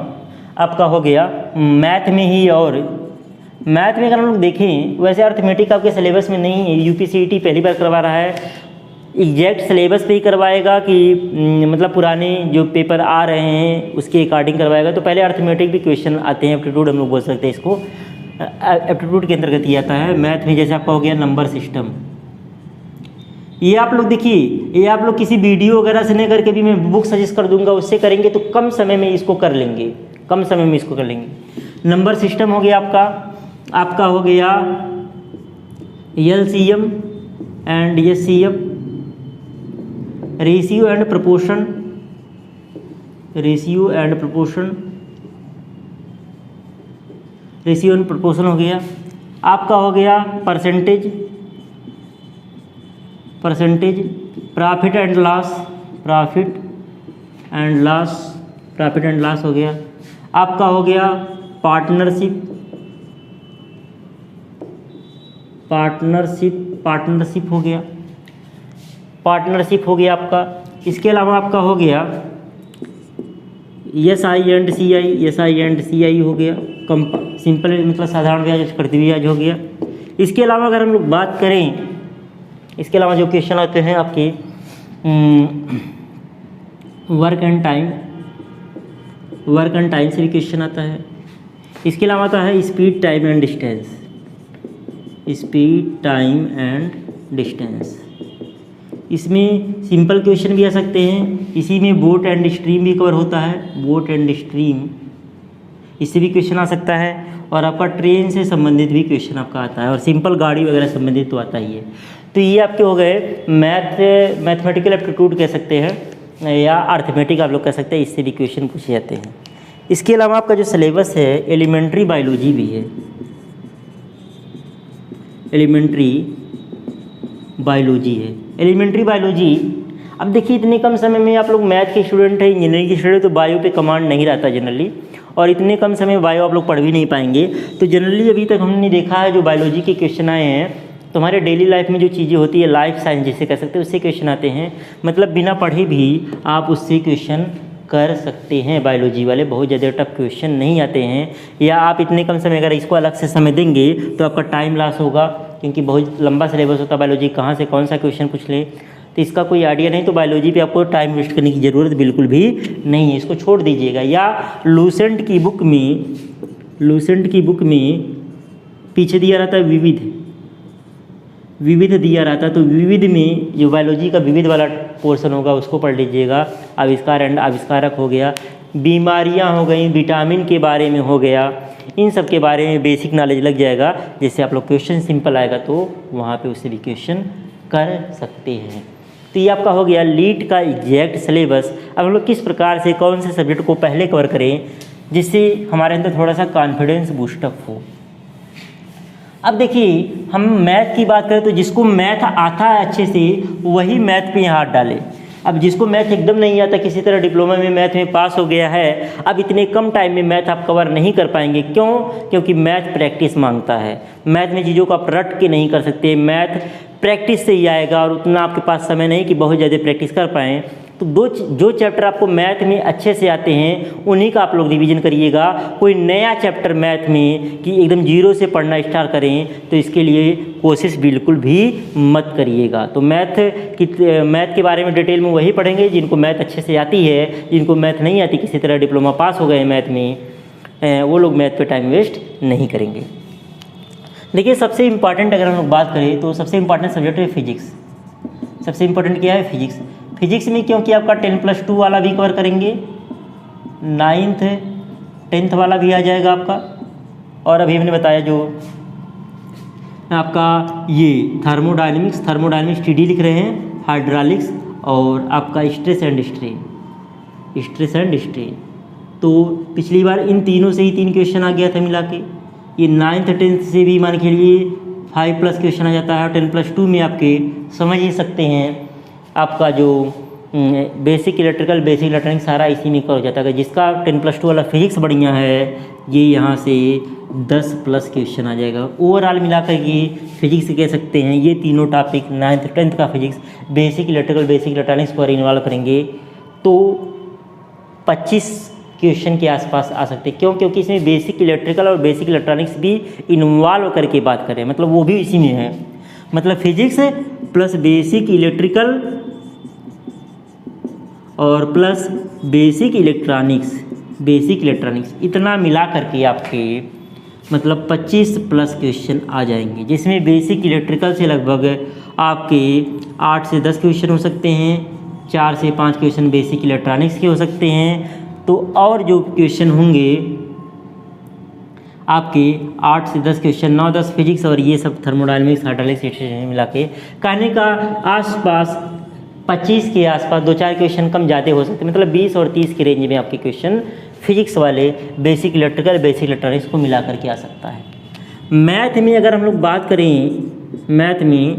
आपका हो गया मैथ में ही। और मैथ में अगर हम लोग देखें, वैसे अर्थमेटिक आपके सिलेबस में नहीं है, यूपीसीईटी पहली बार करवा रहा है। एग्जैक्ट सिलेबस पे ही करवाएगा कि मतलब पुराने जो पेपर आ रहे हैं उसके अकॉर्डिंग करवाएगा। तो पहले अर्थमेटिक भी क्वेश्चन आते हैं, एप्टीट्यूड हम लोग बोल सकते हैं इसको, एप्टीट्यूड के अंतर्गत ही आता है मैथ में। जैसे आपका हो गया नंबर सिस्टम, ये आप लोग देखिए, ये आप लोग किसी वीडियो वगैरह से नहीं करके भी मैं बुक सजेस्ट कर दूंगा, उससे करेंगे तो कम समय में इसको कर लेंगे, नंबर सिस्टम हो गया आपका हो गया LCM and SCM, ratio and proportion हो गया। आपका हो गया परसेंटेज, प्रॉफिट एंड लॉस हो गया। आपका हो गया पार्टनरशिप हो गया आपका। इसके अलावा आपका हो गया SI एंड CI हो गया, सिंपल मतलब साधारण ब्याज, चक्रवृद्धि ब्याज हो गया। इसके अलावा अगर हम लोग बात करें, इसके अलावा जो क्वेश्चन आते हैं आपके वर्क एंड टाइम से भी क्वेश्चन आता है। इसके अलावा आता है स्पीड टाइम एंड डिस्टेंस, इसमें सिंपल क्वेश्चन भी आ सकते हैं। इसी में बोट एंड स्ट्रीम भी कवर होता है, इससे भी क्वेश्चन आ सकता है। और आपका ट्रेन से संबंधित भी क्वेश्चन आपका आता है, और सिंपल गाड़ी वगैरह संबंधित तो आता ही है। तो ये आपके हो गए मैथमेटिकल एप्टीट्यूड कह सकते हैं, या अर्थमेटिक आप लोग कह सकते हैं, इससे भी क्वेश्चन पूछे जाते हैं। इसके अलावा आपका जो सिलेबस है एलिमेंट्री बायोलॉजी भी है, एलिमेंट्री बायोलॉजी। अब देखिए इतने कम समय में आप लोग मैथ के स्टूडेंट हैं, इंजीनियरिंग के स्टूडेंट, तो बायो पे कमांड नहीं रहता जनरली, और इतने कम समय में बायो आप लोग पढ़ भी नहीं पाएंगे। तो जनरली अभी तक हमने देखा है जो बायोलॉजी के क्वेश्चन आए हैं, तो हमारे डेली लाइफ में जो चीज़ें होती है, लाइफ साइंस जिसे कह सकते हैं, उससे क्वेश्चन आते हैं। मतलब बिना पढ़े भी आप उससे क्वेश्चन कर सकते हैं। बायोलॉजी वाले बहुत ज़्यादा टफ क्वेश्चन नहीं आते हैं, या आप इतने कम समय अगर इसको अलग से समय देंगे तो आपका टाइम लॉस होगा, क्योंकि बहुत लंबा सिलेबस होता है बायोलॉजी, कहाँ से कौन सा क्वेश्चन पूछ ले, तो इसका कोई आइडिया नहीं। तो बायोलॉजी पे आपको टाइम वेस्ट करने की ज़रूरत बिल्कुल भी नहीं है, इसको छोड़ दीजिएगा। या लूसेंट की बुक में पीछे दिया रहता है विविध दिया रहता है, तो विविध में जो बायोलॉजी का विविध वाला पोर्शन होगा उसको पढ़ लीजिएगा। आविष्कार एंड आविष्कारक हो गया, बीमारियां हो गई, विटामिन के बारे में हो गया, इन सब के बारे में बेसिक नॉलेज लग जाएगा। जैसे आप लोग क्वेश्चन सिंपल आएगा तो वहाँ पे उससे भी क्वेश्चन कर सकते हैं। तो ये आपका हो गया लीट का एग्जैक्ट सिलेबस। अब हम लोग किस प्रकार से कौन से सब्जेक्ट को पहले कवर करें जिससे हमारे अंदर थोड़ा सा कॉन्फिडेंस बूस्टअप हो। अब देखिए, हम मैथ की बात करें तो जिसको मैथ आता है अच्छे से वही मैथ पे हाथ डाले। अब जिसको मैथ एकदम नहीं आता, किसी तरह डिप्लोमा में मैथ में पास हो गया है, अब इतने कम टाइम में मैथ आप कवर नहीं कर पाएंगे। क्यों? क्योंकि मैथ प्रैक्टिस मांगता है। मैथ में चीज़ों को आप रट के नहीं कर सकते, मैथ प्रैक्टिस से ही आएगा, और उतना आपके पास समय नहीं कि बहुत ज़्यादा प्रैक्टिस कर पाएँ। तो जो चैप्टर आपको मैथ में अच्छे से आते हैं उन्हीं का आप लोग रिवीजन करिएगा। कोई नया चैप्टर मैथ में कि एकदम जीरो से पढ़ना स्टार्ट करें तो इसके लिए कोशिश बिल्कुल भी मत करिएगा। तो मैथ के बारे में डिटेल में वही पढ़ेंगे जिनको मैथ अच्छे से आती है। जिनको मैथ नहीं आती, किसी तरह डिप्लोमा पास हो गए मैथ में, वो लोग मैथ पे टाइम वेस्ट नहीं करेंगे। देखिए, सबसे इम्पॉर्टेंट अगर हम लोग बात करें तो सबसे इम्पॉर्टेंट सब्जेक्ट है फिजिक्स। सबसे इम्पॉर्टेंट क्या है? फिजिक्स। फिजिक्स में क्योंकि आपका 10+2 वाला भी कवर करेंगे, 9th 10th वाला भी आ जाएगा आपका, और अभी हमने बताया जो आपका ये थर्मोडायनेमिक्स TD लिख रहे हैं, हाइड्रोलिक्स, और आपका स्ट्रेस एंड स्ट्रेन। तो पिछली बार इन तीनों से ही 3 क्वेश्चन आ गया था मिला के। ये 9th 10th से भी मान के लिए 5+ क्वेश्चन आ जाता है। 10+2 में आपके समझ ही सकते हैं आपका जो बेसिक इलेक्ट्रॉनिक्स सारा इसी में कवर हो जाता है। जिसका 10+2 वाला फिजिक्स बढ़िया है, ये यहाँ से 10+ क्वेश्चन आ जाएगा। ओवरऑल मिलाकर ये फिजिक्स कह सकते हैं, ये तीनों टॉपिक 9th 10th का फिजिक्स, बेसिक इलेक्ट्रॉनिक्स को इन्वॉल्व करेंगे तो 25 क्वेश्चन के आसपास आ सकते हैं। क्यों? क्योंकि इसमें बेसिक इलेक्ट्रिकल और बेसिक इलेक्ट्रॉनिक्स भी इन्वॉल्व करके बात करें, मतलब वो भी इसी में है। मतलब फिजिक्स प्लस बेसिक इलेक्ट्रिकल और प्लस बेसिक इलेक्ट्रॉनिक्स इतना मिला करके आपके मतलब 25+ क्वेश्चन आ जाएंगे, जिसमें बेसिक इलेक्ट्रिकल से लगभग आपके 8 से 10 क्वेश्चन हो सकते हैं, 4 से 5 क्वेश्चन बेसिक इलेक्ट्रॉनिक्स के हो सकते हैं। तो और जो क्वेश्चन होंगे आपके 8 से 10 क्वेश्चन, 9-10 फिजिक्स, और ये सब थर्मोडायनेमिक्स, हाइड्रोलिक्स मिला के कहने का आसपास 25 के आसपास 2-4 क्वेश्चन कम ज़्यादा हो सकते हैं। मतलब 20 और 30 के रेंज में आपके क्वेश्चन फिजिक्स वाले बेसिक इलेक्ट्रिकल बेसिक इलेक्ट्रॉनिक्स को मिला करके आ सकता है। मैथ में अगर हम लोग बात करें, मैथ में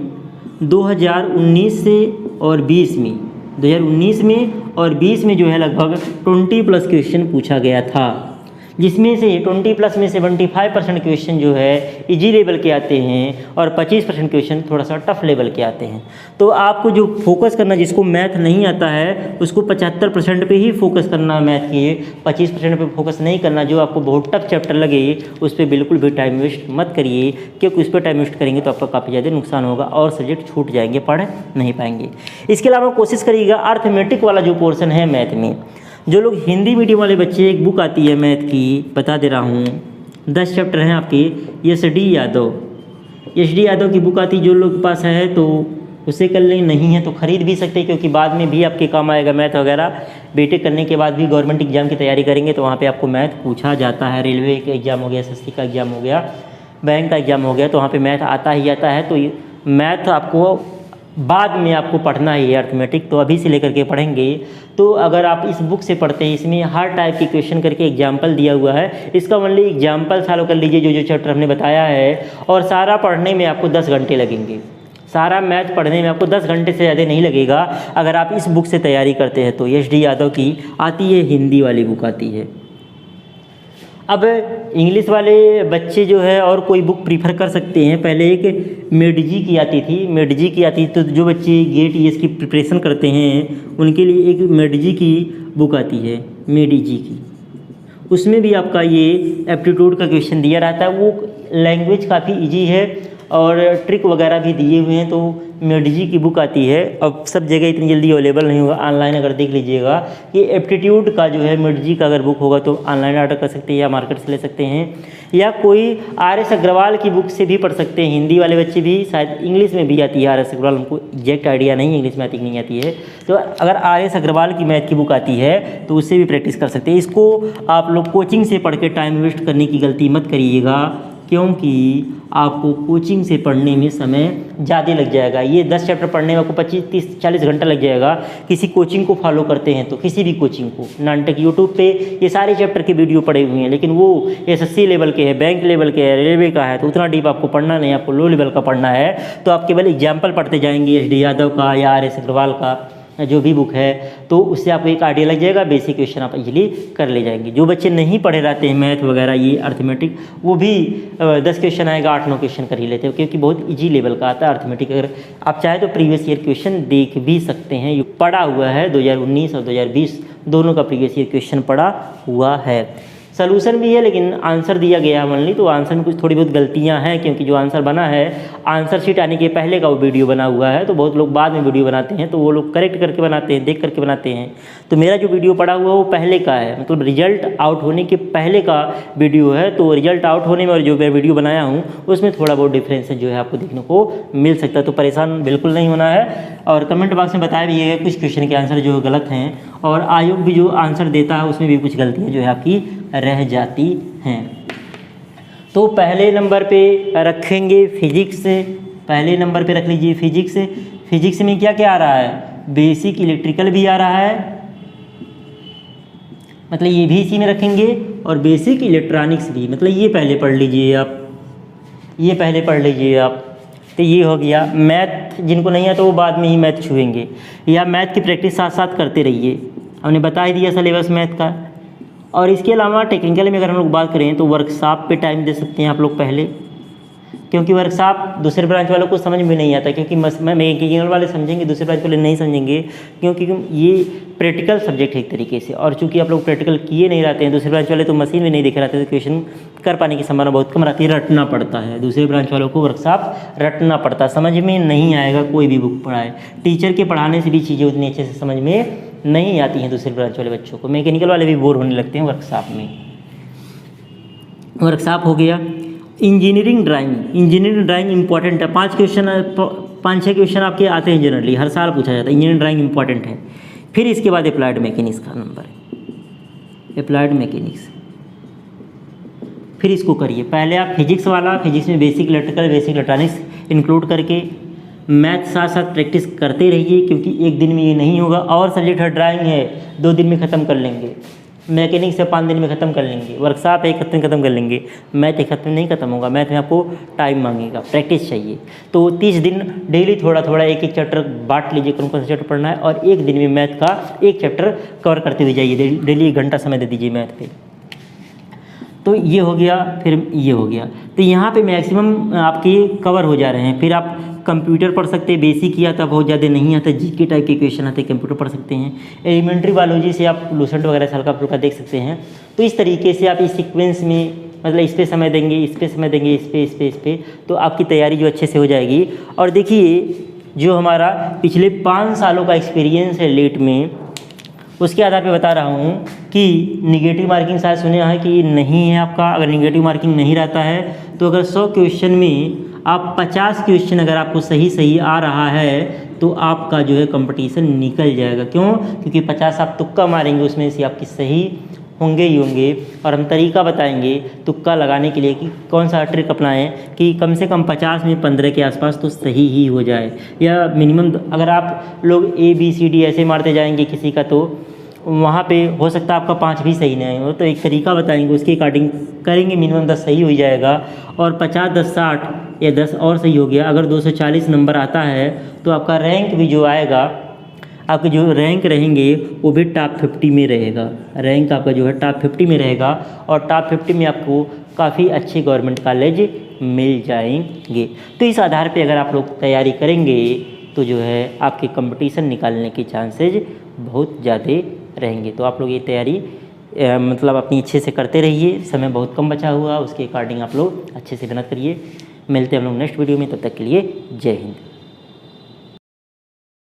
2019 से और 20 में 2019 में और 20 में जो है लगभग 20+ क्वेश्चन पूछा गया था, जिसमें से 20+ में 75% क्वेश्चन जो है इजी लेवल के आते हैं और 25% क्वेश्चन थोड़ा सा टफ लेवल के आते हैं। तो आपको जो फोकस करना, जिसको मैथ नहीं आता है उसको 75% पे ही फोकस करना मैथ के, 25% पे फोकस नहीं करना। जो आपको बहुत टफ चैप्टर लगे उस पर बिल्कुल भी टाइम वेस्ट मत करिए, क्योंकि उस पर टाइम वेस्ट करेंगे तो आपका काफ़ी ज़्यादा नुकसान होगा और सब्जेक्ट छूट जाएंगे, पढ़ नहीं पाएंगे। इसके अलावा कोशिश करिएगा अर्थमेटिक वाला जो पोर्शन है मैथ में, जो लोग हिंदी मीडियम वाले बच्चे, एक बुक आती है मैथ की, बता दे रहा हूँ, 10 चैप्टर हैं आपके, SD यादव की बुक आती, जो लोग के पास है तो उसे कर लें, नहीं है तो ख़रीद भी सकते हैं, क्योंकि बाद में भी आपके काम आएगा मैथ वगैरह। बीटेक करने के बाद भी गवर्नमेंट एग्जाम की तैयारी करेंगे तो वहाँ पे आपको मैथ पूछा जाता है। रेलवे का एग्ज़ाम हो गया, SSC का एग्ज़ाम हो गया, बैंक का एग्ज़ाम हो गया, तो वहाँ पर मैथ आता ही आता है। तो मैथ आपको बाद में आपको पढ़ना ही है अर्थमेटिक, तो अभी से लेकर के पढ़ेंगे। तो अगर आप इस बुक से पढ़ते हैं, इसमें हर टाइप की क्वेश्चन करके एग्जाम्पल दिया हुआ है, इसका ओनली एग्जाम्पल फॉलो कर लीजिए जो चैप्टर हमने बताया है, और सारा पढ़ने में आपको 10 घंटे लगेंगे। सारा मैथ पढ़ने में आपको 10 घंटे से ज़्यादा नहीं लगेगा अगर आप इस बुक से तैयारी करते हैं तो। SD यादव की आती है, हिंदी वाली बुक आती है। अब इंग्लिश वाले बच्चे जो है और कोई बुक प्रीफर कर सकते हैं। पहले एक मेडजी की आती थी, तो जो बच्चे गेट ईएस की प्रिपरेशन करते हैं उनके लिए एक मेडजी की बुक आती है, मेडजी की। उसमें भी आपका ये एप्टीट्यूड का क्वेश्चन दिया रहता है। वो लैंग्वेज काफ़ी इजी है और ट्रिक वगैरह भी दिए हुए हैं। तो मेडजी की बुक आती है। अब सब जगह इतनी जल्दी अवेलेबल नहीं होगा, ऑनलाइन अगर देख लीजिएगा। ये एप्टीट्यूड का जो है मेडजी का अगर बुक होगा तो ऑनलाइन ऑर्डर कर सकते हैं या मार्केट से ले सकते हैं, या कोई RS अग्रवाल की बुक से भी पढ़ सकते हैं। हिंदी वाले बच्चे भी, शायद इंग्लिश में भी आती है RS अग्रवाल, हमको एग्जैक्ट आइडिया नहीं इंग्लिश में आती कि नहीं आती है। तो अगर RS अग्रवाल की मैथ की बुक आती है तो उससे भी प्रैक्टिस कर सकते हैं। इसको आप लोग कोचिंग से पढ़ के टाइम वेस्ट करने की गलती मत करिएगा, क्योंकि आपको कोचिंग से पढ़ने में समय ज़्यादा लग जाएगा। ये 10 चैप्टर पढ़ने में आपको 25, 30, 40 घंटा लग जाएगा। किसी कोचिंग को फॉलो करते हैं तो किसी भी कोचिंग को, नानटेक यूट्यूब पे ये सारे चैप्टर के वीडियो पड़े हुए हैं, लेकिन वो SSC लेवल के हैं, बैंक लेवल के हैं, रेलवे का है, तो उतना डीप आपको पढ़ना नहीं, आपको लो लेवल का पढ़ना है। तो आप केवल एग्जाम्पल पढ़ते जाएंगे SD यादव का या RS अग्रवाल का जो भी बुक है, तो उससे आपको एक आइडिया लग जाएगा। बेसिक क्वेश्चन आप इजीली कर ले जाएंगे। जो बच्चे नहीं पढ़े रहते हैं मैथ वगैरह, ये अर्थमेटिक, वो भी 10 क्वेश्चन आएगा, 8-9 क्वेश्चन कर ही लेते हैं, क्योंकि बहुत इजी लेवल का आता है अर्थमेटिक। अगर आप चाहे तो प्रीवियस ईयर क्वेश्चन देख भी सकते हैं, ये पढ़ा हुआ है 2019 और 2020 दोनों का प्रीवियस ईयर क्वेश्चन पढ़ा हुआ है। सलूशन भी है, लेकिन आंसर दिया गया है ओनली, तो आंसर में कुछ थोड़ी बहुत गलतियां हैं, क्योंकि जो आंसर बना है आंसर शीट आने के पहले का वो वीडियो बना हुआ है। तो बहुत लोग बाद में वीडियो बनाते हैं, तो वो लोग करेक्ट करके बनाते हैं, देख करके बनाते हैं। तो मेरा जो वीडियो पड़ा हुआ है वो पहले का है, मतलब रिजल्ट आउट होने के पहले का वीडियो है। तो रिजल्ट आउट होने में और जो मैं वीडियो बनाया हूँ उसमें थोड़ा बहुत डिफरेंस जो है आपको देखने को मिल सकता है। तो परेशान बिल्कुल नहीं होना है। और कमेंट बॉक्स में बताया भी है कुछ क्वेश्चन के आंसर जो गलत हैं, और आयोग भी जो आंसर देता है उसमें भी कुछ गलतियाँ जो है आपकी रह जाती हैं। तो पहले नंबर पे रखेंगे फिजिक्स। पहले नंबर पे रख लीजिए फिजिक्स। फिजिक्स में क्या क्या आ रहा है? बेसिक इलेक्ट्रिकल भी आ रहा है, मतलब ये भी इसी में रखेंगे, और बेसिक इलेक्ट्रॉनिक्स भी, मतलब ये पहले पढ़ लीजिए आप, ये पहले पढ़ लीजिए आप। तो ये हो गया। मैथ जिनको नहीं है तो वो बाद में ही मैथ छुएंगे, या मैथ की प्रैक्टिस साथ साथ करते रहिए। हमने बता ही दिया सिलेबस मैथ का। और इसके अलावा टेक्निकल में अगर हम लोग बात करें तो वर्कशॉप पे टाइम दे सकते हैं आप लोग पहले, क्योंकि वर्कशॉप दूसरे ब्रांच वालों को समझ में नहीं आता, क्योंकि मैकेनिकल वाले समझेंगे, दूसरे ब्रांच वाले नहीं समझेंगे, क्योंकि ये प्रैक्टिकल सब्जेक्ट है एक तरीके से। और चूंकि आप लोग प्रैक्टिकल किए नहीं रहते हैं, दूसरे ब्रांच वाले तो मशीन में नहीं देखे रहते, तो क्वेश्चन कर पाने की संभावना बहुत कम रहती है, रटना पड़ता है। दूसरे ब्रांच वालों को वर्कशॉप रटना पड़ता है, समझ में नहीं आएगा कोई भी बुक पढ़ाए। टीचर के पढ़ाने से भी चीज़ें उतनी अच्छे से समझ में नहीं आती हैं दूसरे ब्रांच वाले बच्चों को। मैकेनिकल वाले भी बोर होने लगते हैं वर्कशॉप में। वर्कशॉप हो गया। इंजीनियरिंग ड्राइंग इंपॉर्टेंट है। 5-6 क्वेश्चन आपके आते हैं जनरली, हर साल पूछा जाता है। इंजीनियरिंग ड्राइंग इंपॉर्टेंट है। फिर इसके बाद अप्लाइड मैकेनिक्स का नंबर है, अप्लाइड मैकेनिक्स। फिर इसको करिए। पहले आप फिजिक्स वाला, फिजिक्स में basic electrical, basic electronics include करके मैथ साथ साथ प्रैक्टिस करते रहिए, क्योंकि एक दिन में ये नहीं होगा। और सब्जेक्ट है, ड्राइंग है 2 दिन में ख़त्म कर लेंगे, मैकेनिक्स है 5 दिन में ख़त्म कर लेंगे, वर्कशॉप 1 हफ्ते में ख़त्म कर लेंगे। मैथ 1 हफ्ते में नहीं ख़त्म होगा, मैथ में आपको टाइम मांगेगा, प्रैक्टिस चाहिए। तो 30 दिन डेली थोड़ा थोड़ा एक चैप्टर बांट लीजिए, कौन कौन सा चैप्टर पढ़ना है, और एक दिन में मैथ का एक चैप्टर कवर करते हुए जाइए। डेली 1 घंटा समय दे दीजिए मैथ पे। तो ये हो गया। फिर ये हो गया। तो यहाँ पे मैक्सिमम आपके कवर हो जा रहे हैं। फिर आप कंप्यूटर पढ़ सकते हैं, बेसिक ही आता, बहुत ज़्यादा नहीं आता, जीके टाइप के क्वेश्चन आते हैं, कंप्यूटर पढ़ सकते हैं। एलिमेंट्री बायोलॉजी से आप लूसेंट वगैरह से हल्का फुल्का देख सकते हैं। तो इस तरीके से आप इस सीक्वेंस में, मतलब इस पे समय देंगे, इस पे समय देंगे, इस पे, तो आपकी तैयारी जो अच्छे से हो जाएगी। और देखिए, जो हमारा पिछले 5 सालों का एक्सपीरियंस है लेट में, उसके आधार पे बता रहा हूँ कि निगेटिव मार्किंग शायद सुने हैं कि नहीं है आपका। अगर निगेटिव मार्किंग नहीं रहता है तो अगर 100 क्वेश्चन में आप 50 क्वेश्चन अगर आपको सही आ रहा है तो आपका जो है कंपटीशन निकल जाएगा। क्यों? क्योंकि 50 आप तुक्का मारेंगे, उसमें से आपकी सही होंगे ही होंगे। और हम तरीका बताएंगे तुक्का लगाने के लिए कि कौन सा ट्रिक अपनाएं कि कम से कम 50 में 15 के आसपास तो सही ही हो जाए, या मिनिमम। अगर आप लोग ABCD ऐसे मारते जाएंगे किसी का, तो वहाँ पे हो सकता है आपका 5 भी सही नहीं हो। तो एक तरीका बताएंगे, उसके अकॉर्डिंग करेंगे, मिनिमम 10 सही हो जाएगा। और 50, 10, 60 या 10 और सही हो गया। अगर 240 नंबर आता है तो आपका रैंक भी जो आएगा, आपके जो रैंक रहेंगे वो भी टॉप 50 में रहेगा। रैंक आपका जो है टॉप 50 में रहेगा और टॉप 50 में आपको काफ़ी अच्छे गवर्नमेंट कॉलेज मिल जाएंगे। तो इस आधार पे अगर आप लोग तैयारी करेंगे तो जो है आपके कंपटीशन निकालने के चांसेज बहुत ज़्यादा रहेंगे। तो आप लोग ये तैयारी मतलब अपनी अच्छे से करते रहिए। समय बहुत कम बचा हुआ, उसके अकॉर्डिंग आप लोग अच्छे से मेहनत करिए। मिलते हैं हम लोग नेक्स्ट वीडियो में, तब तक के लिए जय हिंद।